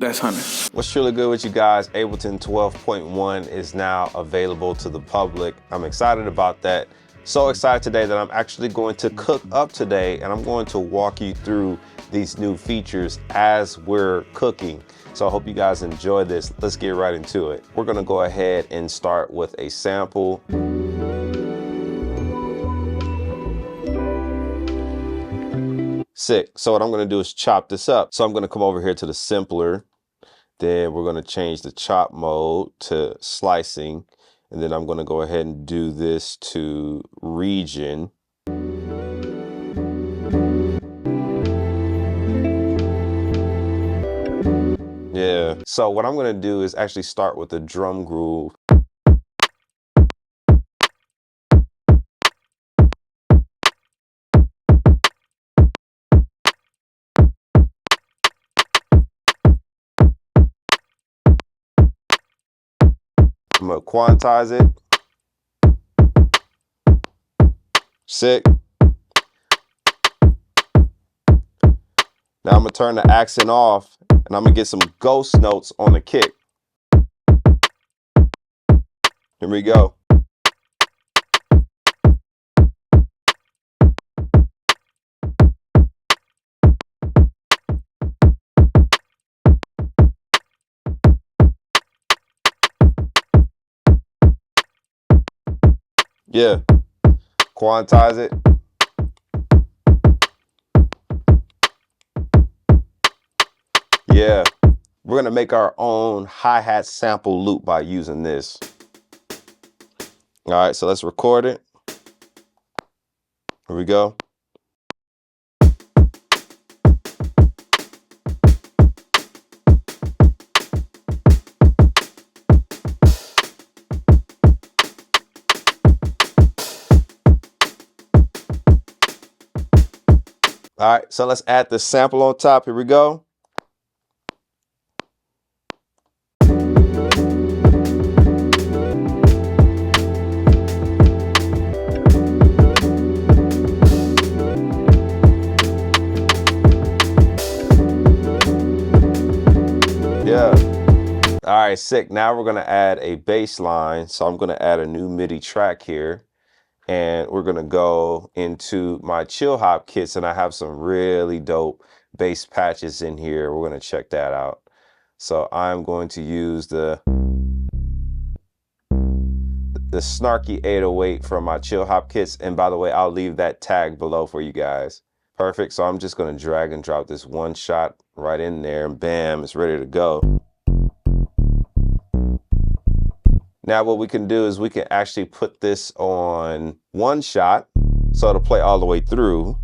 That's Hunter. What's truly good with you guys, Ableton 12.1 is now available to the public. I'm excited about that. So excited today that I'm actually going to cook up today, and I'm going to walk you through these new features as we're cooking. So I hope you guys enjoy this. Let's get right into it. We're gonna go ahead and start with a sample. Sick. So what I'm gonna do is chop this up. So I'm gonna come over here to the simpler. Then we're gonna change the chop mode to slicing. And then I'm gonna go ahead and do this to region. Yeah. So what I'm gonna do is actually start with the drum groove. I'm gonna quantize it. Sick. Now I'm gonna turn the accent off and I'm gonna get some ghost notes on the kick. Here we go. Yeah, quantize it. Yeah, we're gonna make our own hi-hat sample loop by using this. All right, so let's record it. Here we go. All right, so let's add the sample on top. Here we go. Yeah. All right, sick. Now we're gonna add a bass line. So I'm gonna add a new MIDI track here. And we're gonna go into my chill hop kits, and I have some really dope bass patches in here. We're gonna check that out. So I'm going to use the snarky 808 from my chill hop kits. And by the way, I'll leave that tag below for you guys. Perfect. So I'm just gonna drag and drop this one shot right in there, and bam, it's ready to go. Now what we can do is we can actually put this on one shot so it'll play all the way through.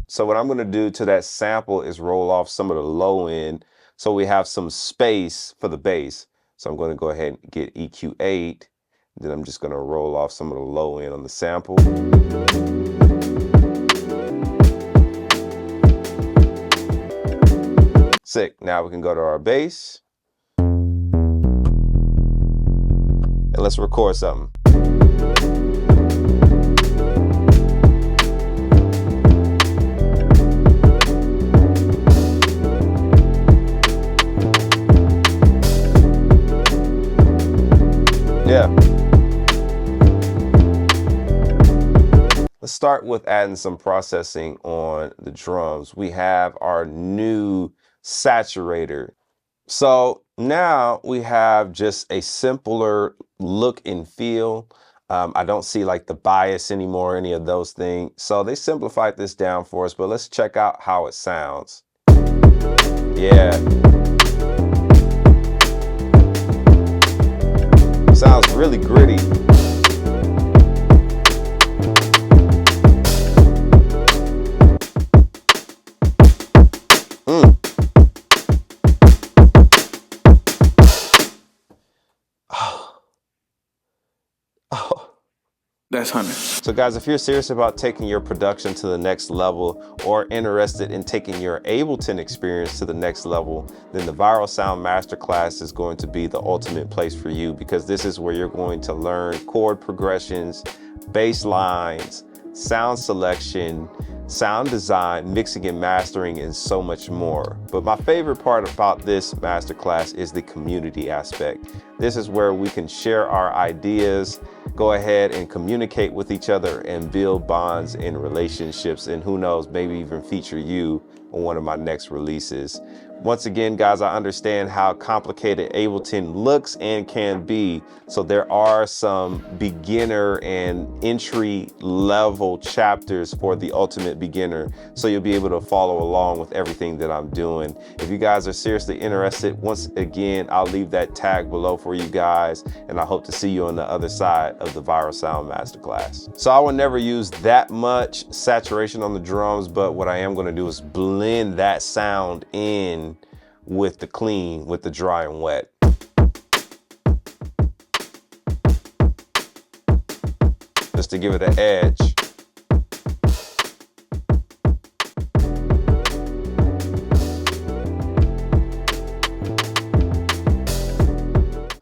So what I'm gonna do to that sample is roll off some of the low end so we have some space for the bass. So I'm gonna go ahead and get EQ8, then I'm just gonna roll off some of the low end on the sample. Sick, now we can go to our bass. And let's record something. Yeah. Let's start with adding some processing on the drums. We have our new Saturator. So now we have just a simpler look and feel. I don't see like the bias anymore, any of those things. So they simplified this down for us, but let's check out how it sounds. Yeah. Sounds really gritty. That's Hunter. So guys, if you're serious about taking your production to the next level or interested in taking your Ableton experience to the next level, then the Viral Sound Masterclass is going to be the ultimate place for you, because this is where you're going to learn chord progressions, bass lines, sound selection, sound design, mixing and mastering, and so much more. But my favorite part about this masterclass is the community aspect. This is where we can share our ideas, go ahead and communicate with each other and build bonds and relationships, and who knows, maybe even feature you on one of my next releases. Once again, guys, I understand how complicated Ableton looks and can be. So there are some beginner and entry level chapters for the ultimate beginner. So you'll be able to follow along with everything that I'm doing. If you guys are seriously interested, once again, I'll leave that tag below for you guys. And I hope to see you on the other side of the Viral Sound Masterclass. So I will never use that much saturation on the drums, but what I am going to do is blend that sound in with the clean, with the dry and wet. Just to give it an edge.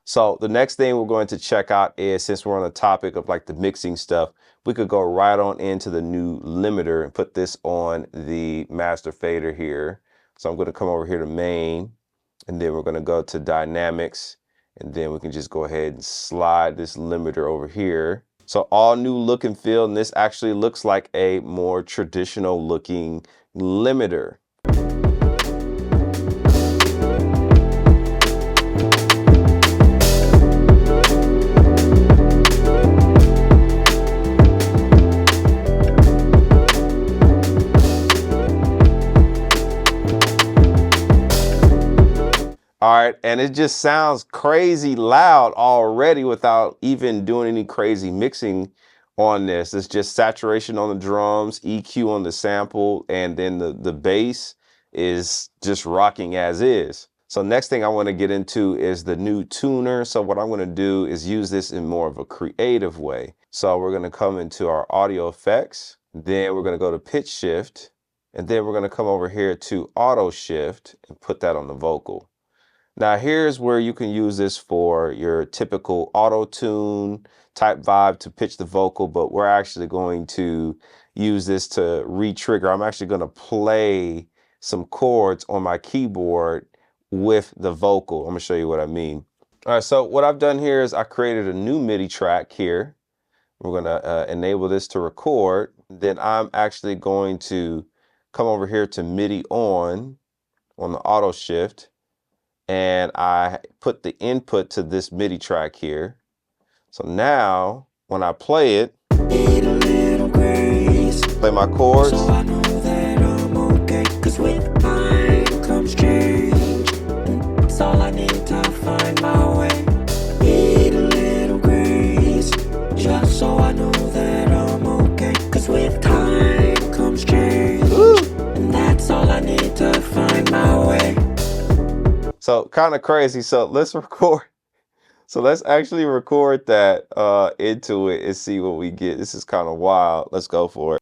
So the next thing we're going to check out is, since we're on the topic of like the mixing stuff, we could go right on into the new limiter and put this on the master fader here. So I'm going to come over here to main, and then we're going to go to dynamics, and then we can just go ahead and slide this limiter over here. So all new look and feel, and this actually looks like a more traditional looking limiter. All right, and it just sounds crazy loud already without even doing any crazy mixing on this. It's just saturation on the drums, EQ on the sample, and then the bass is just rocking as is. So next thing I want to get into is the new tuner. So what I'm going to do is use this in more of a creative way. So we're going to come into our audio effects, then we're going to go to pitch shift, and then we're going to come over here to auto shift and put that on the vocal. Now here's where you can use this for your typical auto-tune type vibe to pitch the vocal, but we're actually going to use this to re-trigger. I'm actually going to play some chords on my keyboard with the vocal. I'm going to show you what I mean. All right, so what I've done here is I created a new MIDI track here. We're going to enable this to record. Then I'm actually going to come over here to MIDI on the auto shift. And I put the input to this MIDI track here. So now when I play it, play my chords. So I know that I'm okay, 'cause with time comes change. It's all I need to find my way. Need a little grace, just so I know that I'm okay, 'cause with time comes change. Woo! And that's all I need to find my way. So kind of crazy. So let's record. So let's actually record that into it and see what we get. This is kind of wild. Let's go for it.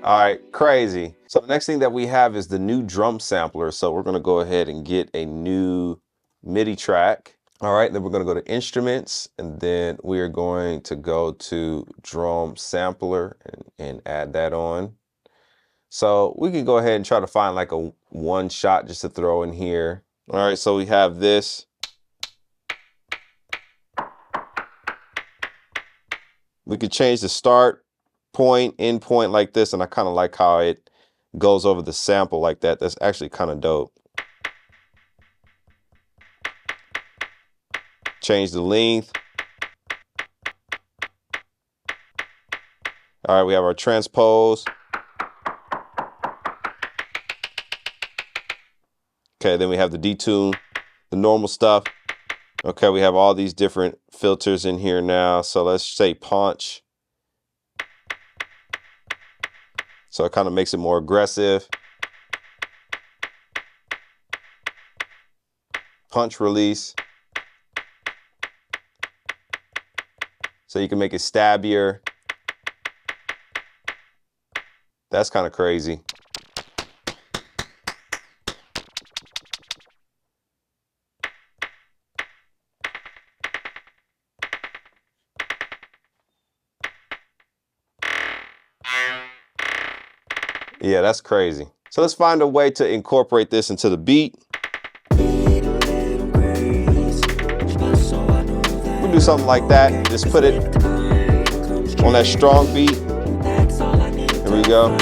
All right, crazy. So the next thing that we have is the new drum sampler. So we're gonna go ahead and get a new MIDI track. All right, then we're gonna go to instruments, and then we are going to go to drum sampler and add that on. So we can go ahead and try to find like a one shot just to throw in here. All right, so we have this. We could change the start point, end point like this, and I kind of like how it goes over the sample like that. That's actually kind of dope. Change the length. All right, we have our transpose. Okay, then we have the detune, the normal stuff. Okay, we have all these different filters in here now. So let's say punch. So it kind of makes it more aggressive. Punch release. So you can make it stabbier. That's kind of crazy. Yeah, that's crazy. So let's find a way to incorporate this into the beat. We'll do something like that. Just put it on that strong beat. Here we go.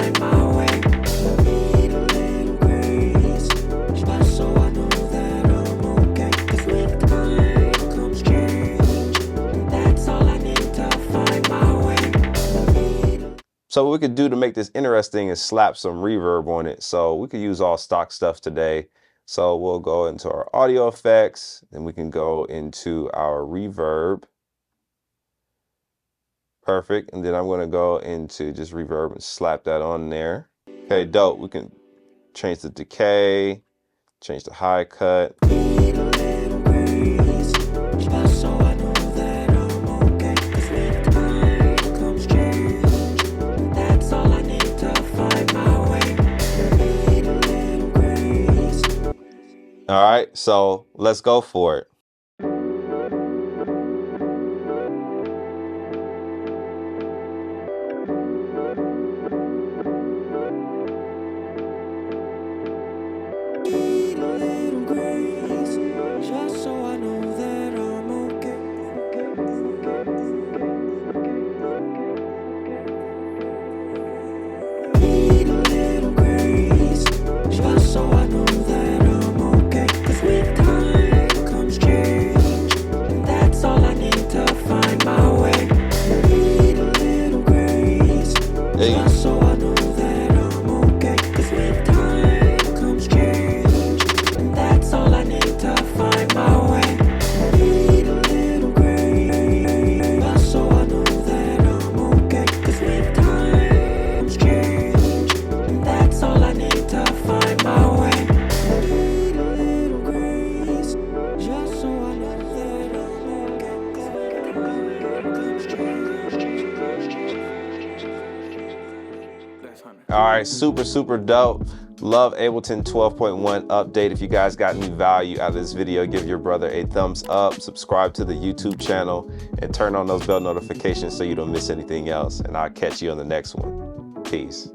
So what we could do to make this interesting is slap some reverb on it. So we could use all stock stuff today. So we'll go into our audio effects, and we can go into our reverb. Perfect. And then I'm going to go into just reverb and slap that on there. Okay, dope. We can change the decay, change the high cut. All right, so let's go for it. All right, super dope. Love Ableton 12.1 update. If you guys got any value out of this video, give your brother a thumbs up, subscribe to the YouTube channel, and turn on those bell notifications so you don't miss anything else. And I'll catch you on the next one. Peace.